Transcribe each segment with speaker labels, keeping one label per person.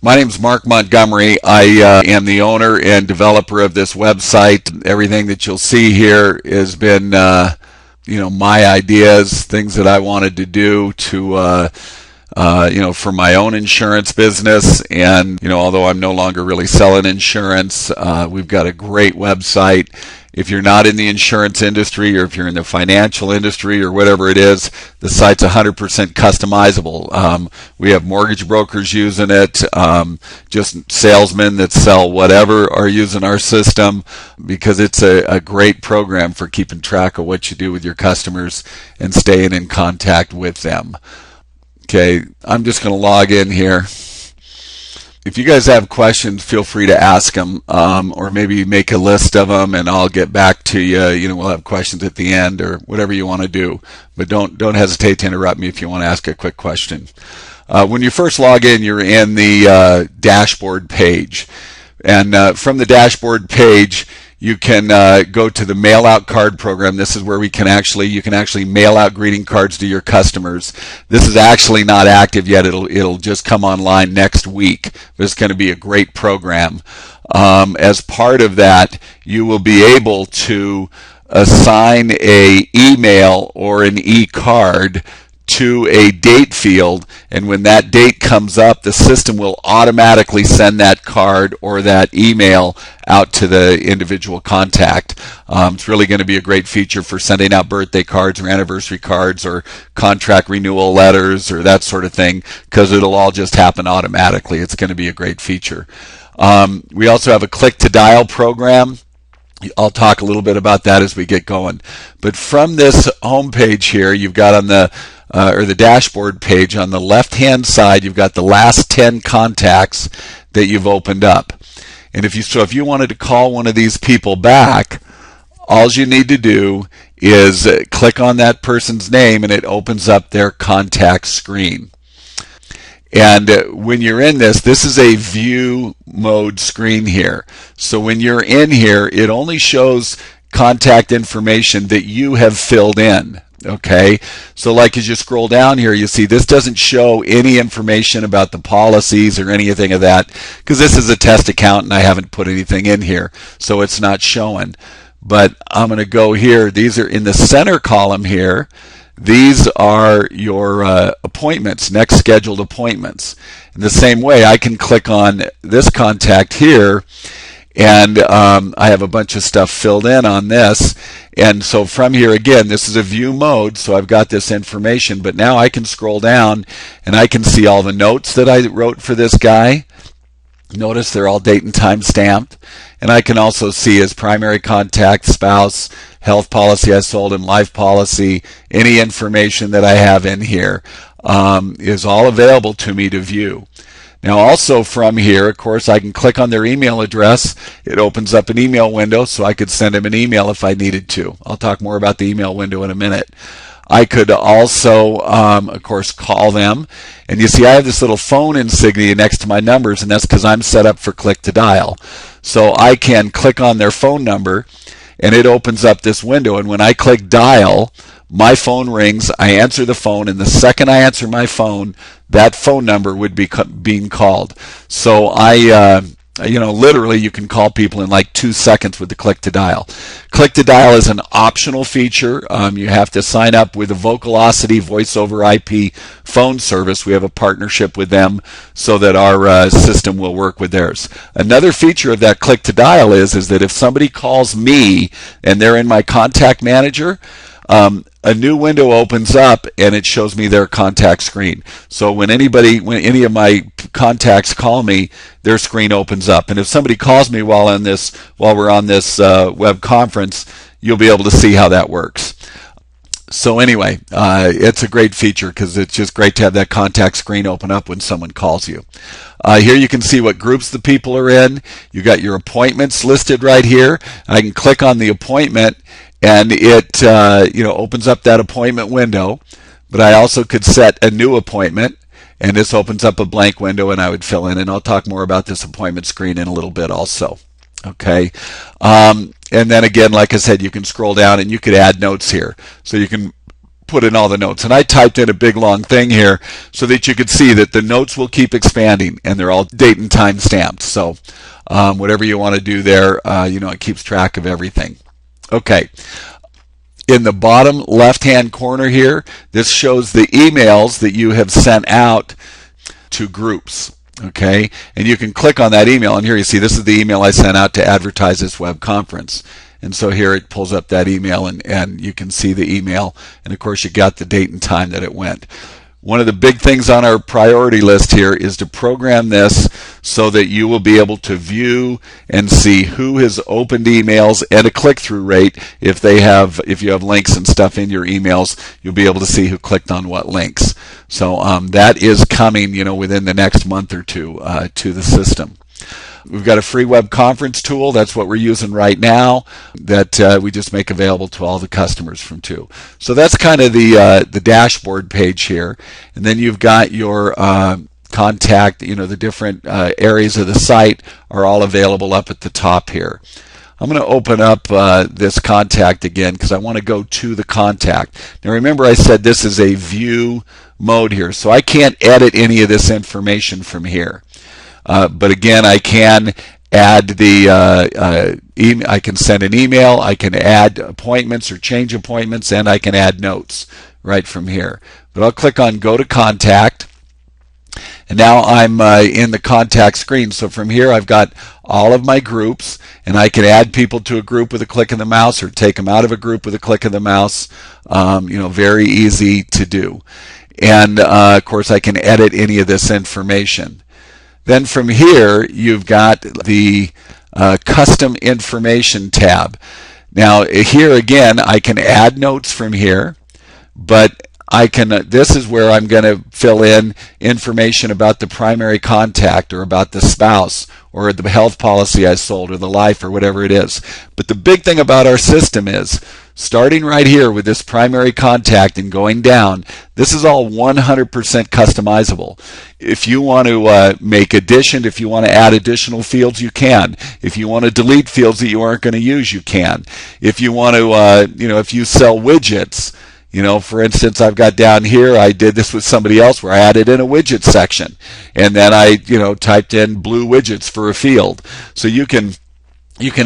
Speaker 1: My name is Mark Montgomery. I am the owner and developer of this website. Everything that you'll see here has been, my ideas, things that I wanted to do to, for my own insurance business. And, although I'm no longer really selling insurance, we've got a great website. If you're not in the insurance industry, or if you're in the financial industry, or whatever it is, the site's 100% customizable. We have mortgage brokers using it, just salesmen that sell whatever are using our system, because it's a great program for keeping track of what you do with your customers and staying in contact with them. Okay, I'm just going to log in here. If you guys have questions, feel free to ask them, or maybe make a list of them, and I'll get back to you. We'll have questions at the end, or whatever you want to do. But don't hesitate to interrupt me if you want to ask a quick question. When you first log in, you're in the dashboard page, and from the dashboard page, you can go to the mail out card program. This is where you can actually mail out greeting cards to your customers. This is actually not active yet. It'll just come online next week. But it's going to be a great program. As part of that, you will be able to assign a email or an e-card to a date field, and when that date comes up, the system will automatically send that card or that email out to the individual contact. It's really going to be a great feature for sending out birthday cards or anniversary cards or contract renewal letters or that sort of thing, because it'll all just happen automatically. It's going to be a great feature. We also have a click-to-dial program. I'll talk a little bit about that as we get going. But from this home page here, you've got on the dashboard page, on the left-hand side, you've got the last 10 contacts that you've opened up. And if you wanted to call one of these people back, all you need to do is click on that person's name, and it opens up their contact screen. And when you're in this is a view mode screen here. So when you're in here, it only shows contact information that you have filled in. Okay, so like as you scroll down here, you see this doesn't show any information about the policies or anything of that, because this is a test account and I haven't put anything in here, so it's not showing. But I'm going to go here. These are in the center column here. These are your appointments, next scheduled appointments. In the same way, I can click on this contact here, and I have a bunch of stuff filled in on this. And so from here, again, this is a view mode, so I've got this information, but now I can scroll down and I can see all the notes that I wrote for this guy. Notice they're all date and time stamped. And I can also see his primary contact, spouse, health policy I sold him, life policy. Any information that I have in here is all available to me to view. Now also from here, of course, I can click on their email address. It opens up an email window, so I could send them an email if I needed to. I'll talk more about the email window in a minute. I could also, of course, call them. And you see I have this little phone insignia next to my numbers, and that's because I'm set up for click to dial. So I can click on their phone number, and it opens up this window. And when I click dial, my phone rings, I answer the phone, and the second I answer my phone, that phone number would be being called. So literally you can call people in like 2 seconds with the click to dial. Click to dial is an optional feature. You have to sign up with the Vocalocity voice over IP phone service. We have a partnership with them so that our system will work with theirs. Another feature of that click to dial is that if somebody calls me and they're in my contact manager, a new window opens up and it shows me their contact screen. So when any of my contacts call me, their screen opens up. And if somebody calls me while we're on this web conference, you'll be able to see how that works. So anyway, it's a great feature because it's just great to have that contact screen open up when someone calls you. Here you can see what groups the people are in. You got your appointments listed right here. I can click on the appointment, and it opens up that appointment window. But I also could set a new appointment, and this opens up a blank window, and I would fill in. And I'll talk more about this appointment screen in a little bit also. Okay. And then again, like I said, you can scroll down and you could add notes here. So you can put in all the notes. And I typed in a big long thing here so that you could see that the notes will keep expanding, and they're all date and time stamped. So whatever you want to do there, it keeps track of everything. Okay. In the bottom left-hand corner here, this shows the emails that you have sent out to groups. Okay, and you can click on that email, and here you see this is the email I sent out to advertise this web conference. And so here it pulls up that email, and you can see the email, and of course you got the date and time that it went. One of the big things on our priority list here is to program this so that you will be able to view and see who has opened emails and a click-through rate. If you have links and stuff in your emails, you'll be able to see who clicked on what links. So that is coming, within the next month or two to the system. We've got a free web conference tool. That's what we're using right now, that we just make available to all the customers from two. So that's kind of the dashboard page here. And then you've got your contact, the different areas of the site are all available up at the top here. I'm going to open up this contact again because I want to go to the contact. Now remember, I said this is a view mode here, so I can't edit any of this information from here. But again, I can add I can send an email, I can add appointments or change appointments, and I can add notes right from here. But I'll click on Go to Contact, and now I'm in the contact screen. So from here, I've got all of my groups, and I can add people to a group with a click of the mouse or take them out of a group with a click of the mouse. Very easy to do. And of course, I can edit any of this information. Then from here, you've got the Custom Information tab. Now here again, I can add notes from here, but this is where I'm going to fill in information about the primary contact or about the spouse or the health policy I sold or the life or whatever it is. But the big thing about our system is, starting right here with this primary contact and going down, this is all 100% customizable. If you want to make addition, if you want to add additional fields, you can. If you want to delete fields that you aren't going to use, you can. If you want to, if you sell widgets, for instance, I've got down here, I did this with somebody else where I added in a widget section, and then I, typed in blue widgets for a field. So you can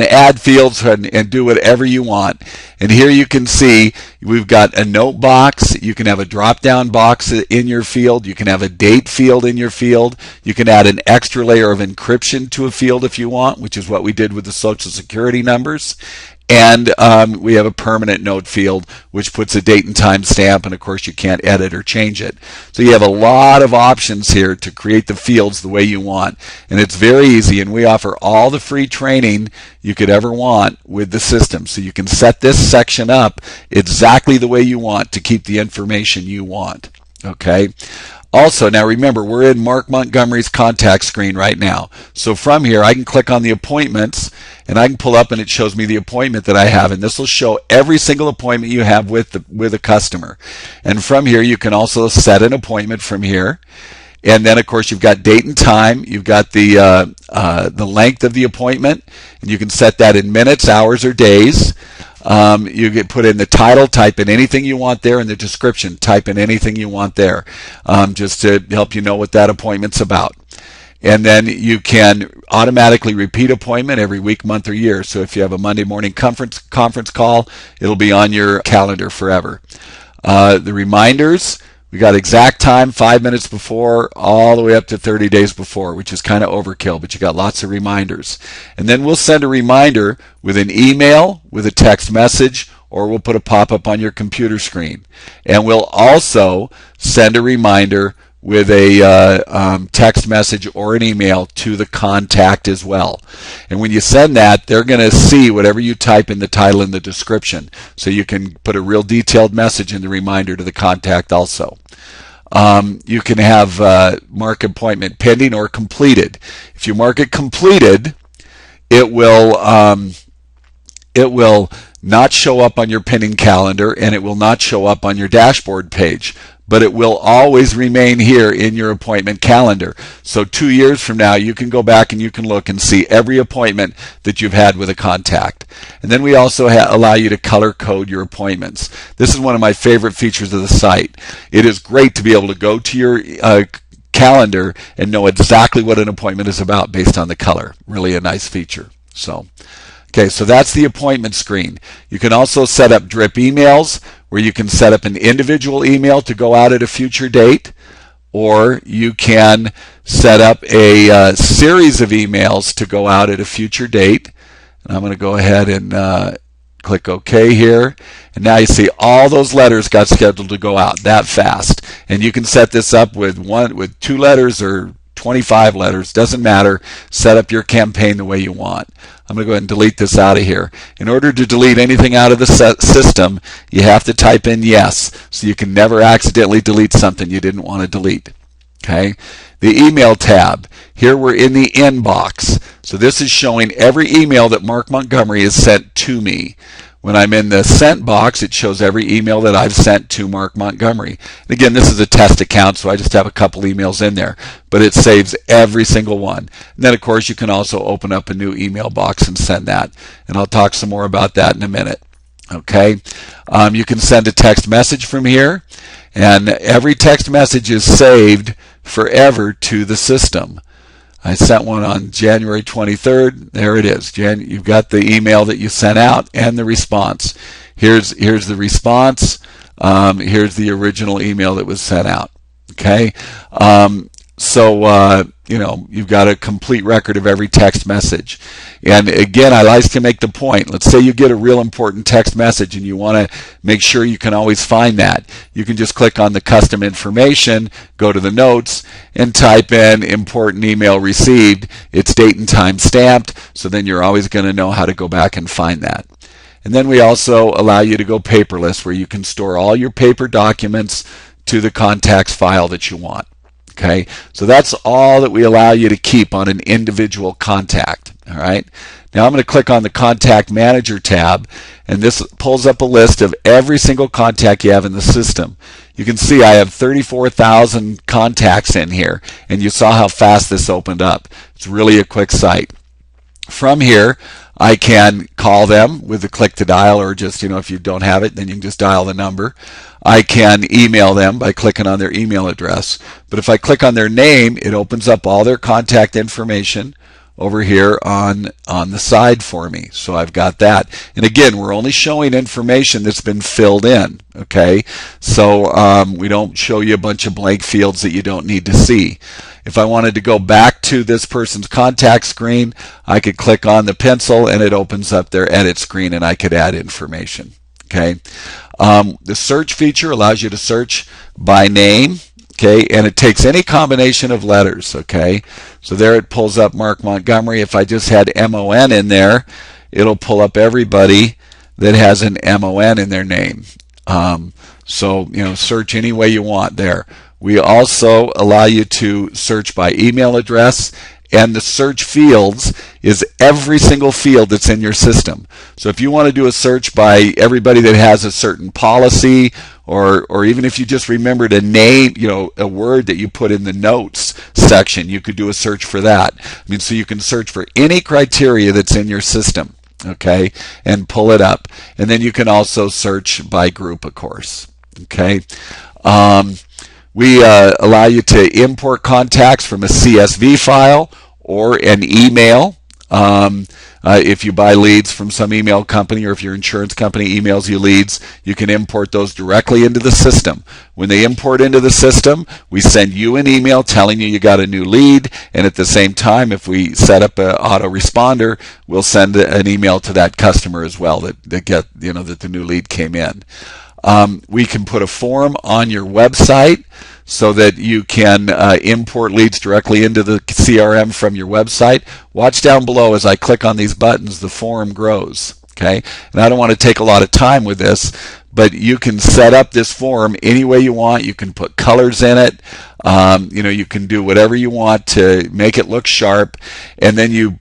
Speaker 1: add fields and do whatever you want. And here you can see we've got a note box. You can have a drop-down box in your field. You can have a date field in your field. You can add an extra layer of encryption to a field if you want, which is what we did with the Social Security numbers. And we have a permanent note field, which puts a date and time stamp, and of course you can't edit or change it. So you have a lot of options here to create the fields the way you want. And it's very easy, and we offer all the free training you could ever want with the system. So you can set this section up exactly the way you want to keep the information you want. Okay? Also, now remember, we're in Mark Montgomery's contact screen right now. So from here, I can click on the appointments, and I can pull up, and it shows me the appointment that I have. And this will show every single appointment you have with a customer. And from here, you can also set an appointment from here. And then, of course, you've got date and time. You've got the length of the appointment, and you can set that in minutes, hours, or days. You get put in the title, type in anything you want there, and the description, type in anything you want there, just to help you know what that appointment's about. And then you can automatically repeat appointment every week, month, or year. So if you have a Monday morning conference call, it'll be on your calendar forever. The reminders, we got exact time, 5 minutes before, all the way up to 30 days before, which is kind of overkill, but you got lots of reminders. And then we'll send a reminder with an email, with a text message, or we'll put a pop-up on your computer screen. And we'll also send a reminder with a text message or an email to the contact as well. And when you send that, they're going to see whatever you type in the title and the description. So you can put a real detailed message in the reminder to the contact also. You can have mark appointment pending or completed. If you mark it completed, it will not show up on your pending calendar, and it will not show up on your dashboard page. but it will always remain here in your appointment calendar. So 2 years from now, you can go back and you can look and see every appointment that you've had with a contact. And then we also allow you to color code your appointments. This is one of my favorite features of the site. It is great to be able to go to your calendar and know exactly what an appointment is about based on the color. Really a nice feature. Okay, so that's the appointment screen. You can also set up drip emails where you can set up an individual email to go out at a future date, or you can set up a series of emails to go out at a future date. And I'm going to go ahead and click OK here. And now you see all those letters got scheduled to go out that fast. And you can set this up with 2 letters or 25 letters, doesn't matter. Set up your campaign the way you want. I'm going to go ahead and delete this out of here. In order to delete anything out of the system, you have to type in yes, so you can never accidentally delete something you didn't want to delete. Okay? The email tab. Here we're in the inbox. So this is showing every email that Mark Montgomery has sent to me. When I'm in the sent box, it shows every email that I've sent to Mark Montgomery. And again, this is a test account, so I just have a couple emails in there. But it saves every single one. And then, of course, you can also open up a new email box and send that. And I'll talk some more about that in a minute. Okay? You can send a text message from here. And every text message is saved forever to the system. I sent one on January 23rd. There it is. You've got the email that you sent out and the response. Here's the response. Here's the original email that was sent out. Okay? You've got a complete record of every text message. And again, I like to make the point. Let's say you get a real important text message and you want to make sure you can always find that. You can just click on the custom information, go to the notes, and type in important email received. It's date and time stamped, so then you're always going to know how to go back and find that. And then we also allow you to go paperless, where you can store all your paper documents to the contacts file that you want. Okay, so that's all that we allow you to keep on an individual contact. All right, now I'm going to click on the Contact Manager tab, and this pulls up a list of every single contact you have in the system. You can see I have 34,000 contacts in here, and you saw how fast this opened up. It's really a quick site. From here, I can call them with a click to dial, or just, if you don't have it, then you can just dial the number. I can email them by clicking on their email address. But if I click on their name, it opens up all their contact information over here on the side for me. So I've got that. And again, we're only showing information that's been filled in. Okay? So we don't show you a bunch of blank fields that you don't need to see. If I wanted to go back to this person's contact screen, I could click on the pencil and it opens up their edit screen and I could add information. Okay. The search feature allows you to search by name. Okay, and it takes any combination of letters. Okay, so there it pulls up Mark Montgomery. If I just had MON in there, it'll pull up everybody that has an MON in their name. Search any way you want there. We also allow you to search by email address, and the search fields is every single field that's in your system. So if you want to do a search by everybody that has a certain policy, or even if you just remembered a name, a word that you put in the notes section, you could do a search for that. So you can search for any criteria that's in your system, okay, and pull it up. And then you can also search by group, of course, okay. We allow you to import contacts from a CSV file or an email. If you buy leads from some email company, or if your insurance company emails you leads, you can import those directly into the system. When they import into the system, we send you an email telling you got a new lead, and at the same time, if we set up an autoresponder, we'll send an email to that customer as well that the new lead came in. We can put a form on your website so that you can import leads directly into the CRM from your website. Watch down below as I click on these buttons, the form grows. Okay, and I don't want to take a lot of time with this, but you can set up this form any way you want. You can put colors in it. You can do whatever you want to make it look sharp, and then you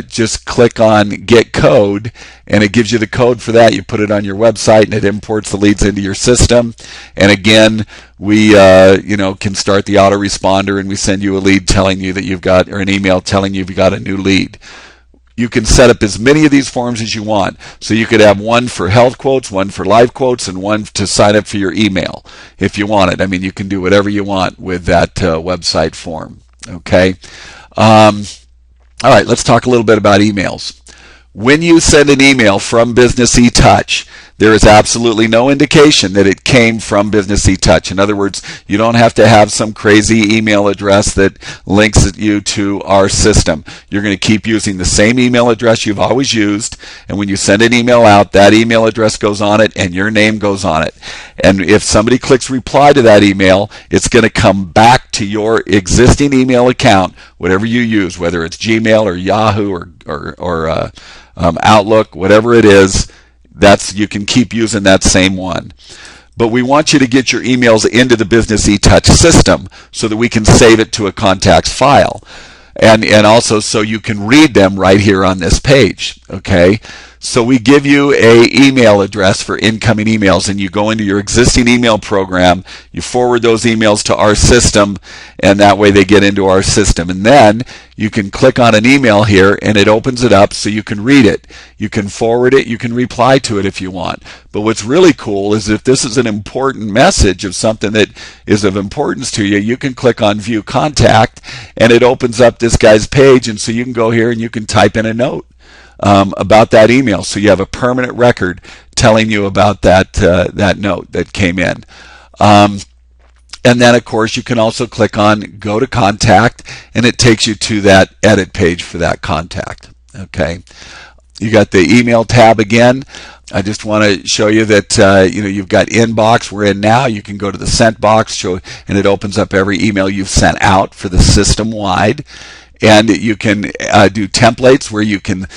Speaker 1: just click on Get Code, and it gives you the code for that. You put it on your website, and it imports the leads into your system. And again, we can start the autoresponder, and we send you a lead telling you that you've got, or an email telling you you've got a new lead. You can set up as many of these forms as you want. So you could have one for health quotes, one for life quotes, and one to sign up for your email if you want it. I mean, you can do whatever you want with that website form. Okay. All right, let's talk a little bit about emails. When you send an email from BusinessETouch, there is absolutely no indication that it came from BusinessETouch. In other words, you don't have to have some crazy email address that links you to our system. You're going to keep using the same email address you've always used, and when you send an email out, that email address goes on it and your name goes on it. And if somebody clicks reply to that email, it's going to come back to your existing email account, whatever you use, whether it's Gmail or Yahoo or Outlook, whatever it is. You can keep using that same one. But we want you to get your emails into the BusinessETouch system so that we can save it to a contacts file. And also so you can read them right here on this page. Okay? So we give you a email address for incoming emails, and you go into your existing email program, you forward those emails to our system, and that way they get into our system. And then you can click on an email here, and it opens it up so you can read it. You can forward it, you can reply to it if you want. But what's really cool is if this is an important message of something that is of importance to you, you can click on View Contact, and it opens up this guy's page, and so you can go here and you can type in a note about that email, so you have a permanent record telling you about that note that came in. And then, of course, you can also click on Go to Contact, and it takes you to that edit page for that contact. Okay, you got the email tab again. I just want to show you that you've got inbox. We're in now. You can go to the sent box, and it opens up every email you've sent out for the system wide. And you can do templates where you can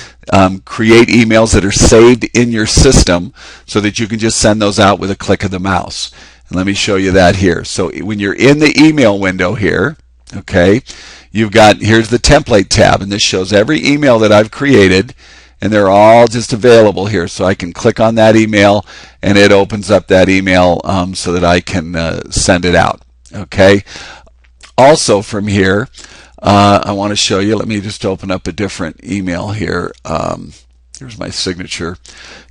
Speaker 1: create emails that are saved in your system so that you can just send those out with a click of the mouse. And let me show you that here. So when you're in the email window here, okay, here's the template tab, and this shows every email that I've created, and they're all just available here. So I can click on that email, and it opens up that email so that I can send it out. Okay. Also from here, I want to show you. Let me just open up a different email here. Here's my signature.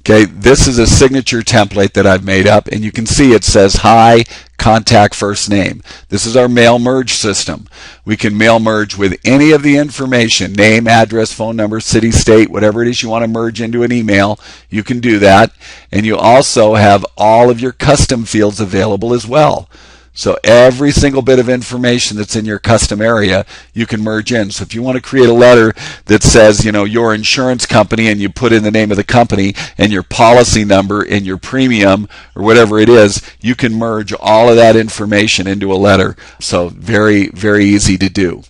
Speaker 1: Okay, this is a signature template that I've made up, and you can see it says hi, contact first name. This is our mail merge system. We can mail merge with any of the information, name, address, phone number, city, state, whatever it is you want to merge into an email, you can do that. And you also have all of your custom fields available as well. So every single bit of information that's in your custom area, you can merge in. So if you want to create a letter that says, your insurance company, and you put in the name of the company and your policy number and your premium or whatever it is, you can merge all of that information into a letter. So very, very easy to do.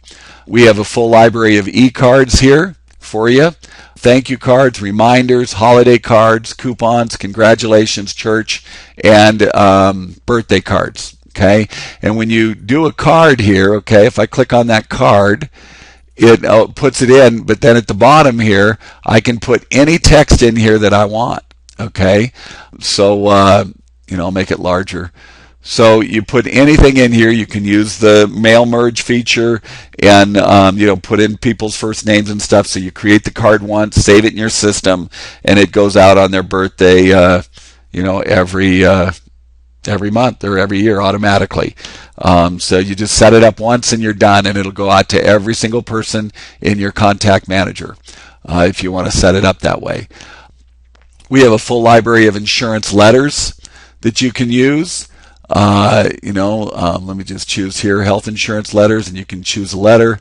Speaker 1: We have a full library of e-cards here for you. Thank you cards, reminders, holiday cards, coupons, congratulations, church, and birthday cards. Okay, and when you do a card here, okay, if I click on that card, it puts it in, but then at the bottom here, I can put any text in here that I want. Okay, so I'll make it larger. So you put anything in here. You can use the mail merge feature and put in people's first names and stuff. So you create the card once, save it in your system, and it goes out on their birthday. Every month or every year automatically. So you just set it up once and you're done, and it'll go out to every single person in your contact manager if you want to set it up that way. We have a full library of insurance letters that you can use. Let me just choose here, health insurance letters, and you can choose a letter.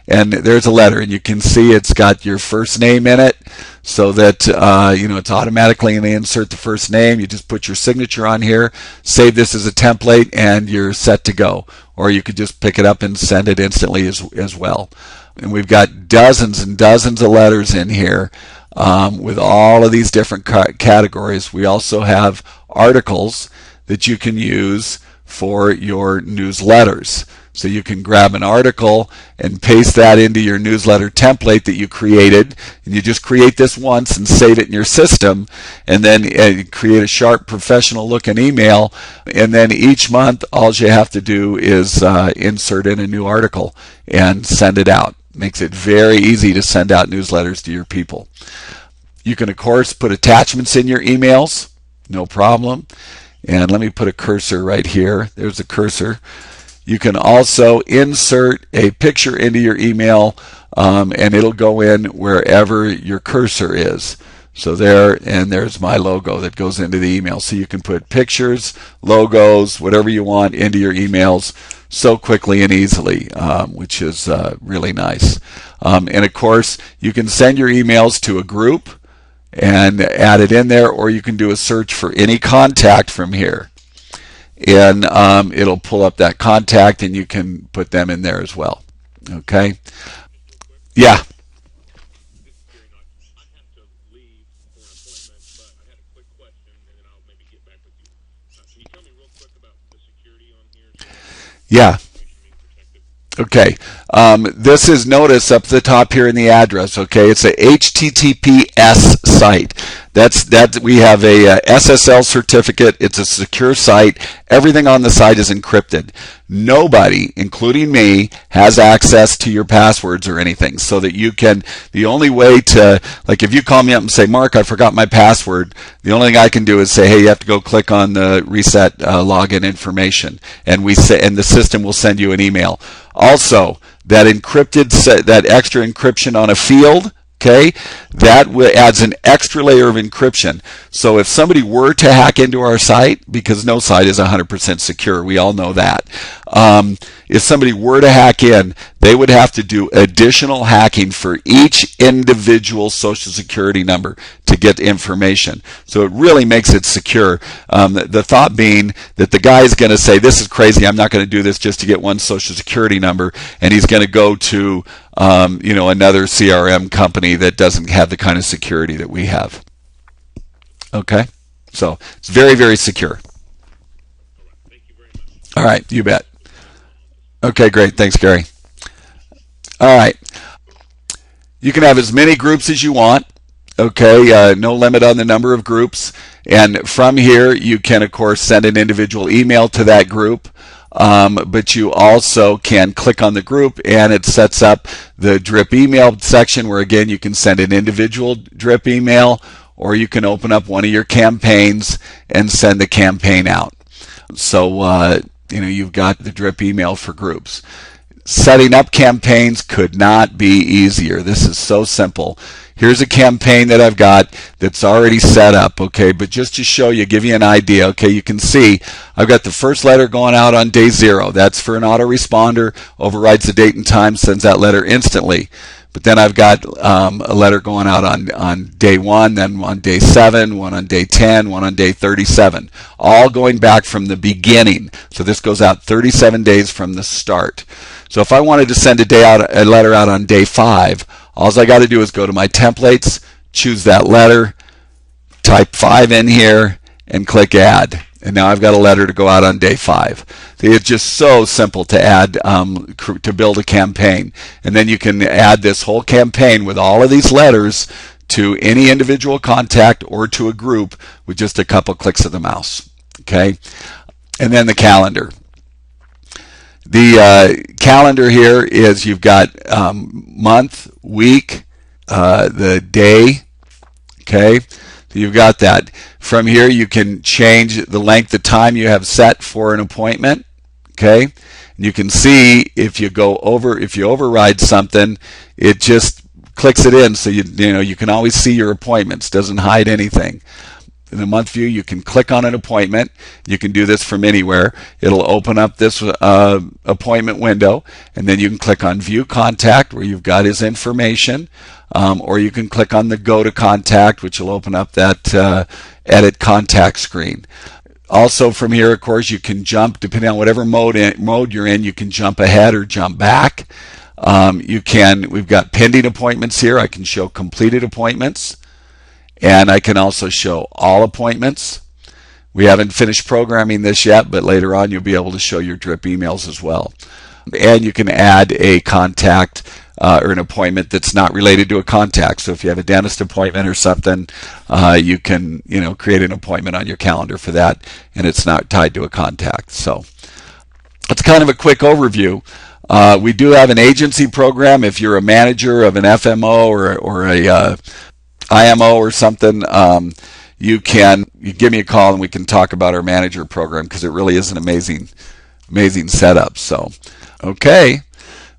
Speaker 1: And there's a letter, and you can see it's got your first name in it, so that it's automatically going to insert the first name. You just put your signature on here, save this as a template, and you're set to go. Or you could just pick it up and send it instantly as well. And we've got dozens and dozens of letters in here with all of these different categories. We also have articles that you can use for your newsletters. So you can grab an article and paste that into your newsletter template that you created, and you just create this once and save it in your system, and then create a sharp, professional looking email, and then each month all you have to do is insert in a new article and send it out. Makes it very easy to send out newsletters to your people. You can, of course, put attachments in your emails, no problem. And let me put a cursor right here. There's a cursor. You can also insert a picture into your email, and it'll go in wherever your cursor is. So there, and there's my logo that goes into the email. So you can put pictures, logos, whatever you want into your emails so quickly and easily, which is really nice. And of course, you can send your emails to a group and add it in there, or you can do a search for any contact from here. And it'll pull up that contact, and you can put them in there as well. Okay? Yeah. Yeah. Okay. This is, notice up at the top here in the address. Okay, it's a HTTPS site. That we have a SSL certificate. It's a secure site. Everything on the site is encrypted. Nobody, including me, has access to your passwords or anything. So that you can, the only way to, like if you call me up and say, Mark, I forgot my password, the only thing I can do is say, hey, you have to go click on the reset login information, and the system will send you an email. Also, that that extra encryption on a field, okay, that adds an extra layer of encryption. So if somebody were to hack into our site, because no site is 100% secure, we all know that. If somebody were to hack in, they would have to do additional hacking for each individual social security number to get information. So it really makes it secure. The thought being that the guy is going to say, this is crazy, I'm not going to do this just to get one social security number, and he's going to go to another CRM company that doesn't have the kind of security that we have. Okay? So it's very, very secure. All right, you bet. Okay, great. Thanks, Gary. All right. You can have as many groups as you want. Okay, no limit on the number of groups. And from here, you can, of course, send an individual email to that group. But you also can click on the group, and it sets up the drip email section where, again, you can send an individual drip email, or you can open up one of your campaigns and send the campaign out. So, you've got the drip email for groups. Setting up campaigns could not be easier. This is so simple. Here's a campaign that I've got that's already set up, okay, but just to show you, give you an idea, okay, you can see I've got the first letter going out on day 0. That's for an autoresponder, overrides the date and time, sends that letter instantly. But then I've got a letter going out on day 1, then on day 7, one on day 10, one on day 37, all going back from the beginning. So this goes out 37 days from the start. So if I wanted to send a letter out on day 5, all I got to do is go to my templates, choose that letter, type 5 in here, and click add. And now I've got a letter to go out on day 5. It's just so simple to add, to build a campaign. And then you can add this whole campaign with all of these letters to any individual contact or to a group with just a couple clicks of the mouse. Okay? And then the calendar. The calendar here is, you've got month, week, the day. Okay? So you've got that. From here, you can change the length of time you have set for an appointment. Okay, and you can see if you override something, it just clicks it in, so you can always see your appointments. Doesn't hide anything. In the month view, you can click on an appointment. You can do this from anywhere. It'll open up this appointment window, and then you can click on View Contact, where you've got his information, or you can click on the Go to Contact, which will open up that Edit Contact screen. Also from here, of course, you can jump, depending on whatever mode you're in, you can jump ahead or jump back. We've got pending appointments here. I can show completed appointments. And I can also show all appointments. We haven't finished programming this yet, but later on you'll be able to show your drip emails as well. and you can add a contact or an appointment that's not related to a contact. So if you have a dentist appointment or something, you can create an appointment on your calendar for that, and it's not tied to a contact. So that's kind of a quick overview. We do have an agency program. If you're a manager of an FMO or a IMO or something, you give me a call and we can talk about our manager program, because it really is an amazing setup. So, okay.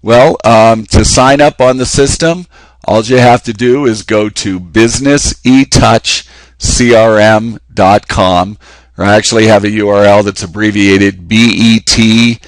Speaker 1: Well, to sign up on the system, all you have to do is go to BusinessETouchCRM.com, or I actually have a URL that's abbreviated BETCRM.com.